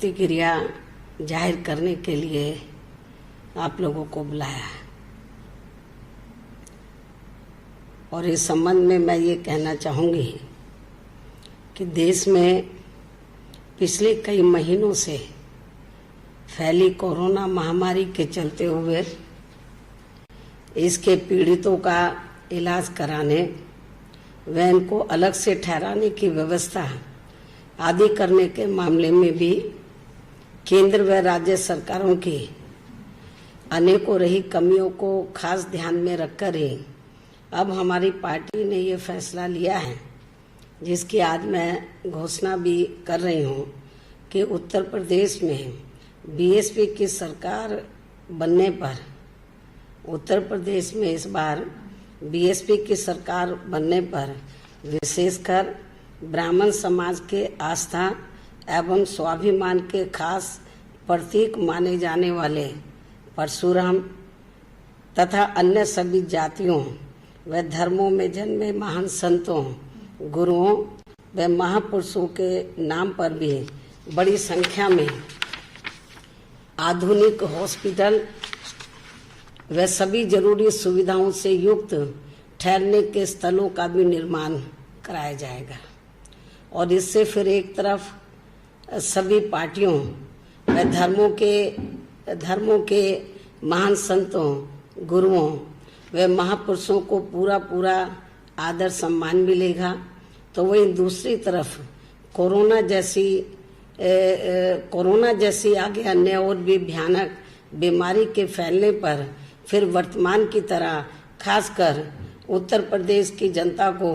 प्रतिक्रिया जाहिर करने के लिए आप लोगों को बुलाया है। और इस संबंध में मैं ये कहना चाहूँगी कि देश में पिछले कई महीनों से फैली कोरोना महामारी के चलते हुए इसके पीड़ितों का इलाज कराने व इनको अलग से ठहराने की व्यवस्था आदि करने के मामले में भी केंद्र व राज्य सरकारों की अनेकों रही कमियों को खास ध्यान में रखकर ही अब हमारी पार्टी ने ये फैसला लिया है, जिसकी आज मैं घोषणा भी कर रही हूँ कि उत्तर प्रदेश में बीएसपी की सरकार बनने पर उत्तर प्रदेश में इस बार बीएसपी की सरकार बनने पर विशेषकर ब्राह्मण समाज के आस्था एवं स्वाभिमान के खास प्रतीक माने जाने वाले परशुराम तथा अन्य सभी जातियों व धर्मों में जन्मे महान संतों, गुरुओं व महापुरुषों के नाम पर भी बड़ी संख्या में आधुनिक हॉस्पिटल व सभी जरूरी सुविधाओं से युक्त ठहरने के स्थलों का भी निर्माण कराया जाएगा। और इससे फिर एक तरफ सभी पार्टियों व धर्मों के महान संतों, गुरुओं व महापुरुषों को पूरा आदर सम्मान मिलेगा, तो वहीं दूसरी तरफ कोरोना जैसी आगे अन्य और भी भयानक बीमारी के फैलने पर फिर वर्तमान की तरह खासकर उत्तर प्रदेश की जनता को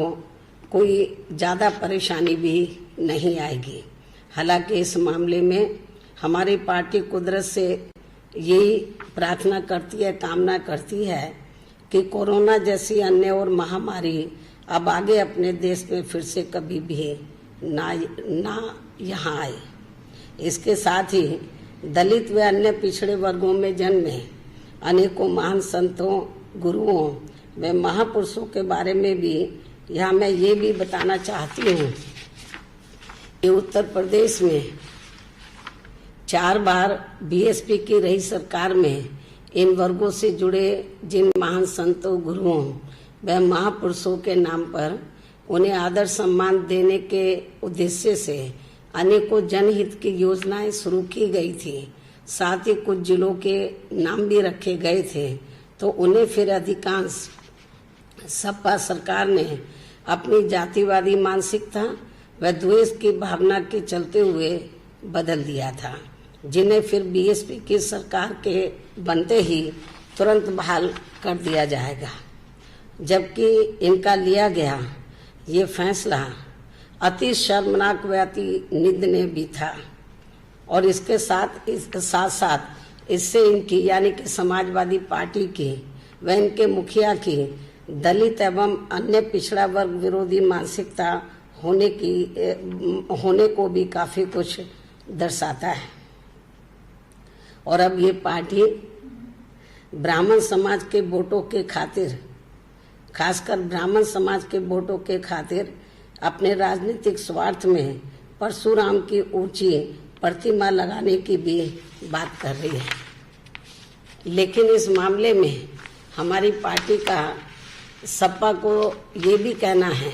कोई ज़्यादा परेशानी भी नहीं आएगी। हालांकि इस मामले में हमारी पार्टी कुदरत से यही प्रार्थना करती है, कामना करती है कि कोरोना जैसी अन्य और महामारी अब आगे अपने देश में फिर से कभी भी ना यहाँ आए। इसके साथ ही दलित व अन्य पिछड़े वर्गों में जन्मे अनेकों महान संतों, गुरुओं व महापुरुषों के बारे में भी यहाँ मैं ये भी बताना चाहती हूँ कि उत्तर प्रदेश में 4 बार बीएसपी की रही सरकार में इन वर्गों से जुड़े जिन महान संतों, गुरुओं व महापुरुषों के नाम पर उन्हें आदर सम्मान देने के उद्देश्य से अनेकों जनहित की योजनाएं शुरू की गई थी। साथ ही कुछ जिलों के नाम भी रखे गए थे, तो उन्हें फिर अधिकांश सपा सरकार ने अपनी जातिवादी मानसिकता व द्वेष की भावना के चलते हुए बदल दिया था, जिन्हें फिर बीएसपी की सरकार के बनते ही तुरंत बहाल कर दिया जाएगा। जबकि इनका लिया गया ये फैसला अति शर्मनाक व अति निंदनीय भी था। और इसके साथ इससे इनकी यानी कि समाजवादी पार्टी की व इनके मुखिया की दलित एवं अन्य पिछड़ा वर्ग विरोधी मानसिकता होने को भी काफी कुछ दर्शाता है। और अब ये पार्टी ब्राह्मण समाज के वोटों के खातिर, खासकर ब्राह्मण समाज के वोटों के खातिर अपने राजनीतिक स्वार्थ में परशुराम की ऊंची प्रतिमा लगाने की भी बात कर रही है। लेकिन इस मामले में हमारी पार्टी का सपा को ये भी कहना है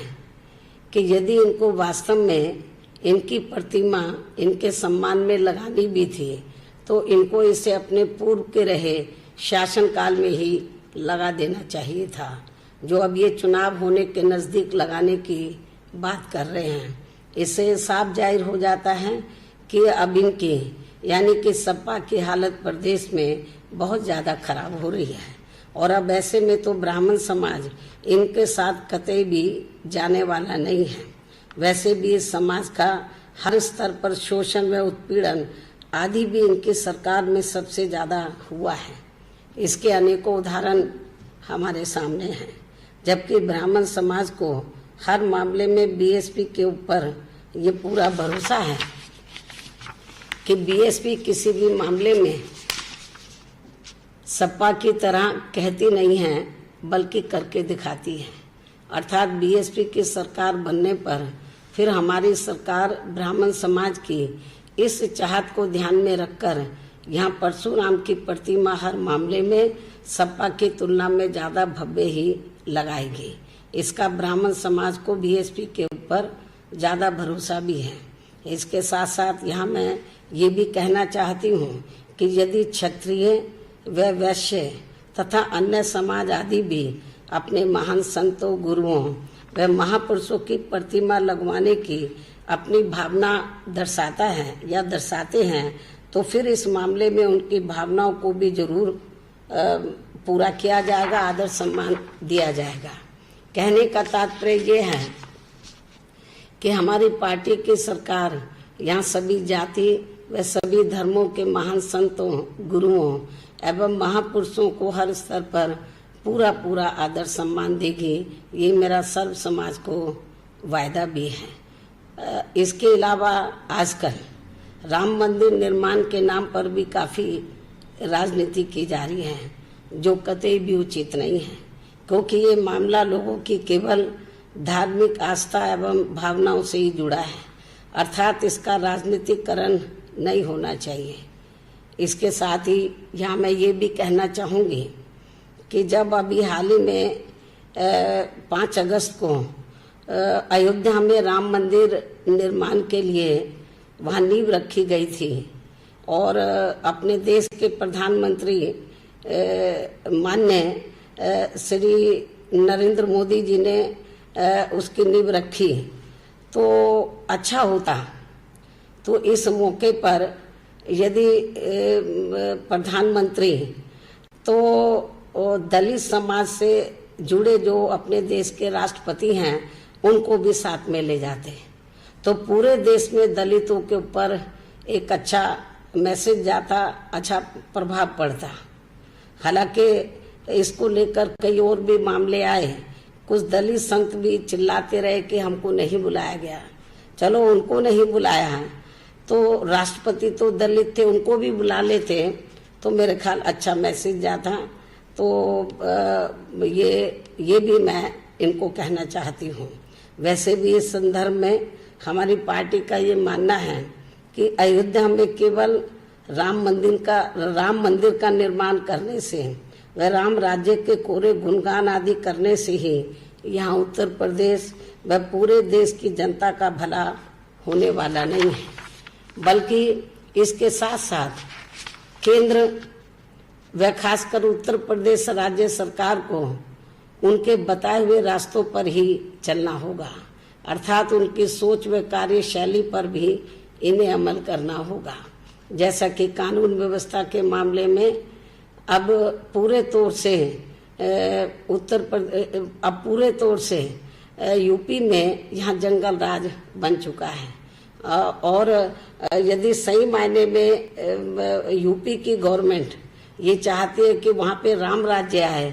कि यदि इनको वास्तव में इनकी प्रतिमा इनके सम्मान में लगानी भी थी, तो इनको इसे अपने पूर्व के रहे शासनकाल में ही लगा देना चाहिए था, जो अब ये चुनाव होने के नज़दीक लगाने की बात कर रहे हैं। इससे साफ जाहिर हो जाता है कि अब इनकी यानी कि सपा की हालत प्रदेश में बहुत ज़्यादा खराब हो रही है। और अब ऐसे में तो ब्राह्मण समाज इनके साथ कतई भी जाने वाला नहीं है। वैसे भी इस समाज का हर स्तर पर शोषण व उत्पीड़न आदि भी इनकी सरकार में सबसे ज़्यादा हुआ है। इसके अनेकों उदाहरण हमारे सामने हैं। जबकि ब्राह्मण समाज को हर मामले में बीएसपी के ऊपर ये पूरा भरोसा है कि बीएसपी किसी भी मामले में सपा की तरह कहती नहीं है, बल्कि करके दिखाती है। अर्थात बीएसपी की सरकार बनने पर फिर हमारी सरकार ब्राह्मण समाज की इस चाहत को ध्यान में रखकर यहाँ परशुराम की प्रतिमा हर मामले में सपा की तुलना में ज्यादा भव्य ही लगाएगी। इसका ब्राह्मण समाज को बीएसपी के ऊपर ज्यादा भरोसा भी है। इसके साथ साथ यहाँ मैं ये भी कहना चाहती हूँ कि यदि क्षत्रिय व वैश्य तथा अन्य समाज आदि भी अपने महान संतों, गुरुओं व महापुरुषों की प्रतिमा लगवाने की अपनी भावना दर्शाता है या दर्शाते हैं, तो फिर इस मामले में उनकी भावनाओं को भी जरूर पूरा किया जाएगा, आदर सम्मान दिया जाएगा। कहने का तात्पर्य ये है कि हमारी पार्टी की सरकार यहाँ सभी जाति व सभी धर्मों के महान संतों, गुरुओं एवं महापुरुषों को हर स्तर पर पूरा आदर सम्मान देगी। ये मेरा सर्व समाज को वायदा भी है। इसके अलावा आजकल राम मंदिर निर्माण के नाम पर भी काफी राजनीति की जा रही है, जो कतई भी उचित नहीं है, क्योंकि ये मामला लोगों की केवल धार्मिक आस्था एवं भावनाओं से ही जुड़ा है, अर्थात इसका राजनीतिकरण नहीं होना चाहिए। इसके साथ ही यहाँ मैं ये भी कहना चाहूँगी कि जब अभी हाल ही में 5 अगस्त को अयोध्या में राम मंदिर निर्माण के लिए वहाँ नींव रखी गई थी और अपने देश के प्रधानमंत्री माननीय श्री नरेंद्र मोदी जी ने उसकी नींव रखी, तो अच्छा होता। तो इस मौके पर यदि प्रधानमंत्री तो दलित समाज से जुड़े जो अपने देश के राष्ट्रपति हैं उनको भी साथ में ले जाते, तो पूरे देश में दलितों के ऊपर एक अच्छा मैसेज जाता, अच्छा प्रभाव पड़ता। हालांकि इसको लेकर कई और भी मामले आए, कुछ दलित संत भी चिल्लाते रहे कि हमको नहीं बुलाया गया। चलो उनको नहीं बुलाया है तो राष्ट्रपति तो दलित थे, उनको भी बुला लेते तो मेरे ख्याल अच्छा मैसेज जाता। तो ये भी मैं इनको कहना चाहती हूँ। वैसे भी इस संदर्भ में हमारी पार्टी का ये मानना है कि अयोध्या में केवल राम मंदिर का निर्माण करने से व राम राज्य के कोरे गुणगान आदि करने से ही यहाँ उत्तर प्रदेश व पूरे देश की जनता का भला होने वाला नहीं है, बल्कि इसके साथ साथ केंद्र व खासकर उत्तर प्रदेश राज्य सरकार को उनके बताए हुए रास्तों पर ही चलना होगा, अर्थात उनकी सोच व कार्यशैली पर भी इन्हें अमल करना होगा। जैसा कि कानून व्यवस्था के मामले में अब पूरे तौर से यूपी में यहाँ जंगल राज बन चुका है और यदि सही मायने में यूपी की गवर्नमेंट ये चाहती है कि वहाँ पे राम राज्य आए,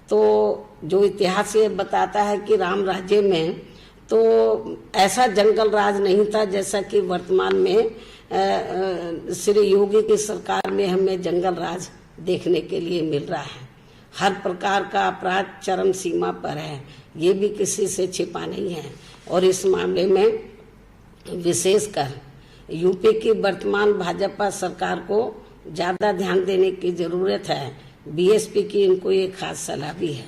तो जो इतिहास ये बताता है कि राम राज्य में तो ऐसा जंगल राज नहीं था जैसा कि वर्तमान में श्री योगी की सरकार में हमें जंगल राज देखने के लिए मिल रहा है। हर प्रकार का अपराध चरम सीमा पर है, ये भी किसी से छिपा नहीं है। और इस मामले में विशेषकर यूपी की वर्तमान भाजपा सरकार को ज्यादा ध्यान देने की जरूरत है। बीएसपी की इनको ये खास सलाह भी है,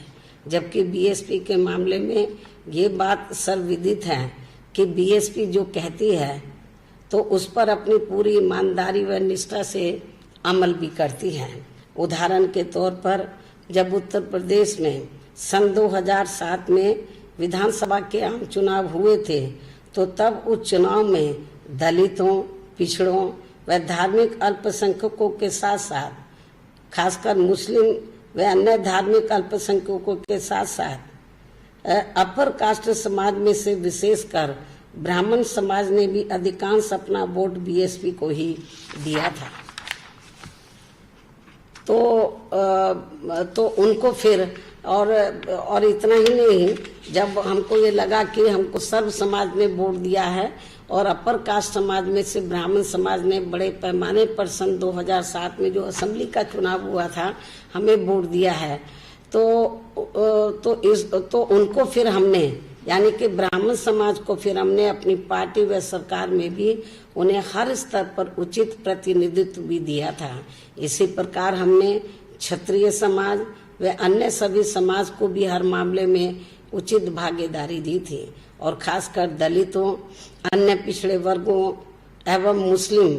जबकि बीएसपी के मामले में ये बात सर्वविदित है कि बीएसपी जो कहती है तो उस पर अपनी पूरी ईमानदारी व निष्ठा से अमल भी करती है। उदाहरण के तौर पर जब उत्तर प्रदेश में सन 2007 में विधानसभा के आम चुनाव हुए थे, तो तब उस चुनाव में दलितों, पिछड़ों व धार्मिक अल्पसंख्यकों के साथ साथ खासकर मुस्लिम व अन्य धार्मिक अल्पसंख्यकों के साथ साथ अपर कास्ट समाज में से विशेषकर ब्राह्मण समाज ने भी अधिकांश अपना वोट बीएसपी को ही दिया था। तो उनको फिर और इतना ही नहीं, जब हमको ये लगा कि हमको सर्व समाज ने वोट दिया है और अपर कास्ट समाज में से ब्राह्मण समाज ने बड़े पैमाने पर सन 2007 में जो असेंबली का चुनाव हुआ था हमें वोट दिया है, तो उनको फिर हमने यानी कि ब्राह्मण समाज को फिर हमने अपनी पार्टी व सरकार में भी उन्हें हर स्तर पर उचित प्रतिनिधित्व भी दिया था। इसी प्रकार हमने क्षत्रिय समाज व अन्य सभी समाज को भी हर मामले में उचित भागीदारी दी थी और खासकर दलितों, अन्य पिछड़े वर्गों एवं मुस्लिम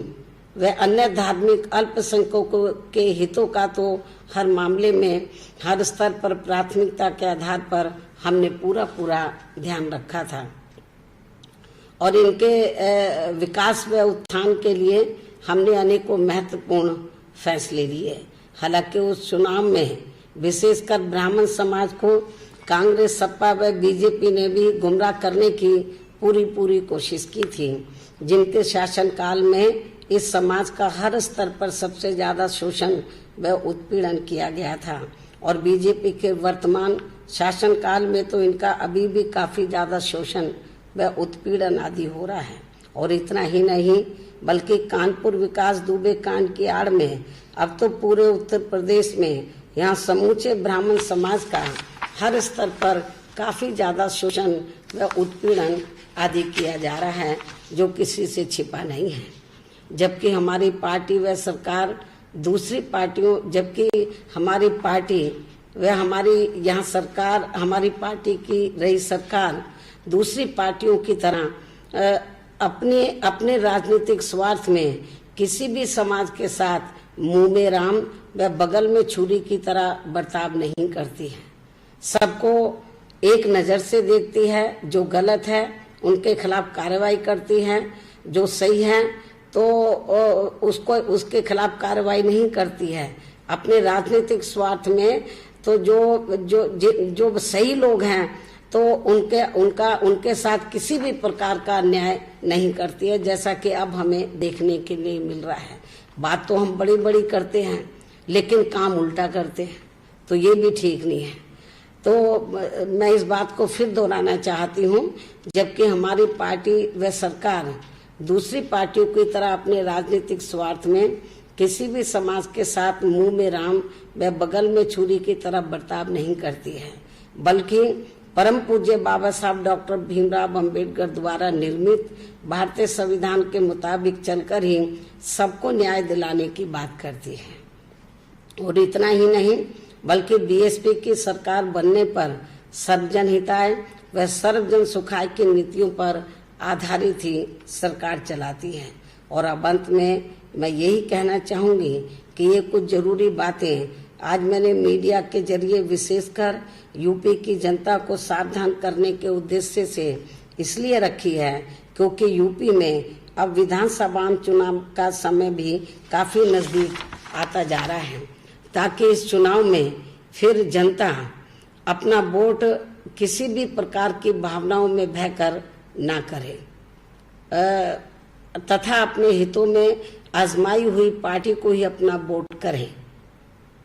व अन्य धार्मिक अल्पसंख्यकों के हितों का तो हर मामले में हर स्तर पर प्राथमिकता के आधार पर हमने पूरा ध्यान रखा था और इनके विकास व उत्थान के लिए हमने अनेकों महत्वपूर्ण फैसले लिए। हालांकि उस चुनाव में विशेषकर ब्राह्मण समाज को कांग्रेस, सपा व बीजेपी ने भी गुमराह करने की पूरी कोशिश की थी, जिनके शासनकाल में इस समाज का हर स्तर पर सबसे ज्यादा शोषण व उत्पीड़न किया गया था और बीजेपी के वर्तमान शासनकाल में तो इनका अभी भी काफी ज्यादा शोषण व उत्पीड़न आदि हो रहा है। और इतना ही नहीं बल्कि कानपुर विकास दुबे कांड की आड़ में अब तो पूरे उत्तर प्रदेश में यहाँ समूचे ब्राह्मण समाज का हर स्तर पर काफी ज्यादा शोषण व उत्पीड़न आदि किया जा रहा है, जो किसी से छिपा नहीं है। जबकि हमारी पार्टी व सरकार दूसरी पार्टियों, जबकि हमारी पार्टी व हमारी यहाँ सरकार, हमारी पार्टी की रही सरकार दूसरी पार्टियों की तरह अपने राजनीतिक स्वार्थ में किसी भी समाज के साथ मुंह में राम व बगल में छुरी की तरह बर्ताव नहीं करती है। सबको एक नजर से देखती है, जो गलत है उनके खिलाफ कार्रवाई करती है, जो सही है तो उसके खिलाफ कार्रवाई नहीं करती है। अपने राजनीतिक स्वार्थ में तो जो सही लोग हैं तो उनके साथ किसी भी प्रकार का अन्याय नहीं करती है, जैसा कि अब हमें देखने के लिए मिल रहा है। बात तो हम बड़ी करते हैं लेकिन काम उल्टा करते हैं, तो ये भी ठीक नहीं है। तो मैं इस बात को फिर दोहराना चाहती हूँ, जबकि हमारी पार्टी व सरकार दूसरी पार्टियों की तरह अपने राजनीतिक स्वार्थ में किसी भी समाज के साथ मुंह में राम व बगल में छुरी की तरह बर्ताव नहीं करती है, बल्कि परम पूज्य बाबा साहब डॉक्टर भीमराव अंबेडकर द्वारा निर्मित भारतीय संविधान के मुताबिक चलकर ही सबको न्याय दिलाने की बात करती है। और इतना ही नहीं बल्कि बीएसपी की सरकार बनने पर सर्वजन हिताय व सर्वजन सुखाय की नीतियों पर आधारित ही सरकार चलाती है। और अब अंत में मैं यही कहना चाहूंगी कि ये कुछ जरूरी बातें आज मैंने मीडिया के जरिए विशेषकर यूपी की जनता को सावधान करने के उद्देश्य से इसलिए रखी है क्योंकि यूपी में अब विधानसभा चुनाव का समय भी काफी नजदीक आता जा रहा है, ताकि इस चुनाव में फिर जनता अपना वोट किसी भी प्रकार की भावनाओं में बहकर ना करे तथा अपने हितों में आजमाई हुई पार्टी को ही अपना वोट करें,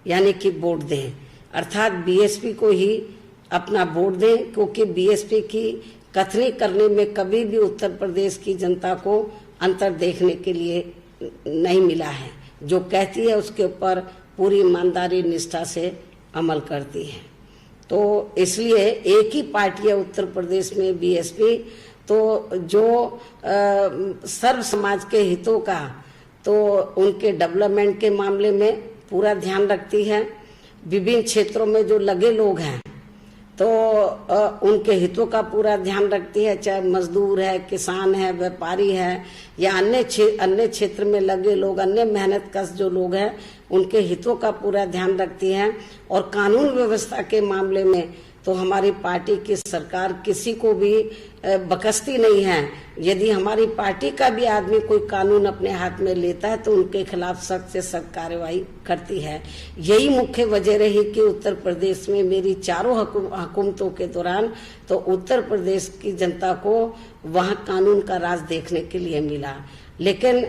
यानी कि वोट दें, अर्थात बीएसपी को ही अपना वोट दें, क्योंकि बीएसपी की कथनी करने में कभी भी उत्तर प्रदेश की जनता को अंतर देखने के लिए नहीं मिला है। जो कहती है उसके ऊपर पूरी ईमानदारी निष्ठा से अमल करती है। तो इसलिए एक ही पार्टी है उत्तर प्रदेश में बीएसपी, तो जो सर्व समाज के हितों का तो उनके डेवलपमेंट के मामले में पूरा ध्यान रखती है। विभिन्न क्षेत्रों में जो लगे लोग हैं तो उनके हितों का पूरा ध्यान रखती है, चाहे मजदूर है, किसान है, व्यापारी है या अन्य क्षेत्र में लगे लोग, अन्य मेहनत कश जो लोग हैं उनके हितों का पूरा ध्यान रखती है। और कानून व्यवस्था के मामले में तो हमारी पार्टी की सरकार किसी को भी बकसती नहीं है। यदि हमारी पार्टी का भी आदमी कोई कानून अपने हाथ में लेता है तो उनके खिलाफ सख्त से सख्त कार्रवाई करती है। यही मुख्य वजह रही कि उत्तर प्रदेश में मेरी चारों हुकूमतों के दौरान तो उत्तर प्रदेश की जनता को वहां कानून का राज देखने के लिए मिला। लेकिन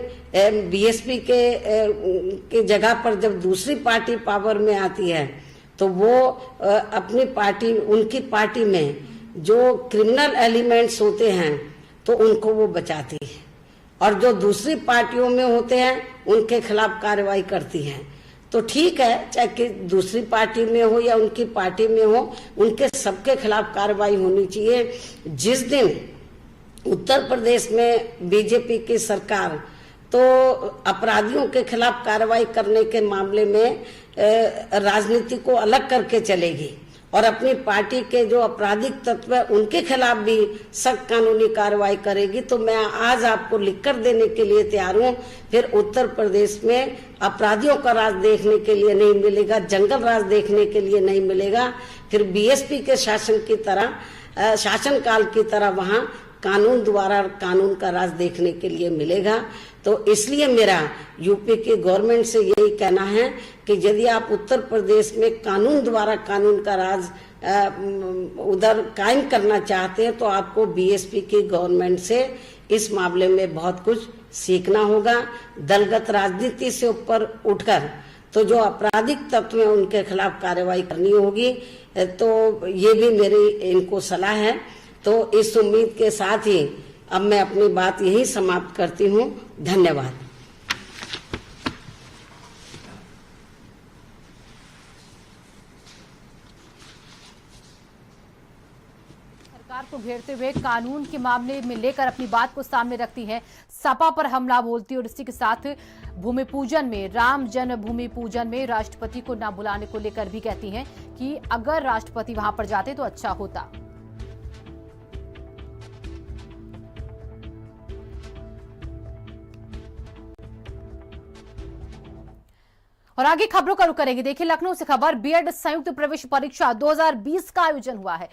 बीएसपी के जगह पर जब दूसरी पार्टी पावर में आती है तो वो अपनी पार्टी, उनकी पार्टी में जो क्रिमिनल एलिमेंट्स होते हैं तो उनको वो बचाती है और जो दूसरी पार्टियों में होते हैं उनके खिलाफ कार्रवाई करती है। तो ठीक है, चाहे कि दूसरी पार्टी में हो या उनकी पार्टी में हो, उनके सबके खिलाफ कार्रवाई होनी चाहिए। जिस दिन उत्तर प्रदेश में बीजेपी की सरकार तो अपराधियों के खिलाफ कार्रवाई करने के मामले में राजनीति को अलग करके चलेगी और अपनी पार्टी के जो आपराधिक तत्व है उनके खिलाफ भी सख्त कानूनी कार्रवाई करेगी, तो मैं आज आपको लिखकर देने के लिए तैयार हूँ। फिर उत्तर प्रदेश में अपराधियों का राज देखने के लिए नहीं मिलेगा, जंगल राज देखने के लिए नहीं मिलेगा। फिर बीएसपी के शासन की तरह, शासनकाल की तरह वहां कानून द्वारा कानून का राज देखने के लिए मिलेगा। तो इसलिए मेरा यूपी की गवर्नमेंट से यही कहना है कि यदि आप उत्तर प्रदेश में कानून द्वारा कानून का राज उधर कायम करना चाहते हैं तो आपको बीएसपी की गवर्नमेंट से इस मामले में बहुत कुछ सीखना होगा। दलगत राजनीति से ऊपर उठकर तो जो आपराधिक तत्व हैं उनके खिलाफ कार्रवाई करनी होगी। तो ये भी मेरी इनको सलाह है। तो इस उम्मीद के साथ ही अब मैं अपनी बात यही समाप्त करती हूँ। धन्यवाद। सरकार को घेरते हुए कानून के मामले में लेकर अपनी बात को सामने रखती है, सपा पर हमला बोलती है और इसी के साथ भूमि पूजन में, राम जन्मभूमि पूजन में राष्ट्रपति को न बुलाने को लेकर भी कहती हैं कि अगर राष्ट्रपति वहां पर जाते तो अच्छा होता। और आगे खबरों का रुख करेंगे। देखिए लखनऊ से खबर, बीएड संयुक्त प्रवेश परीक्षा 2020 का आयोजन हुआ है।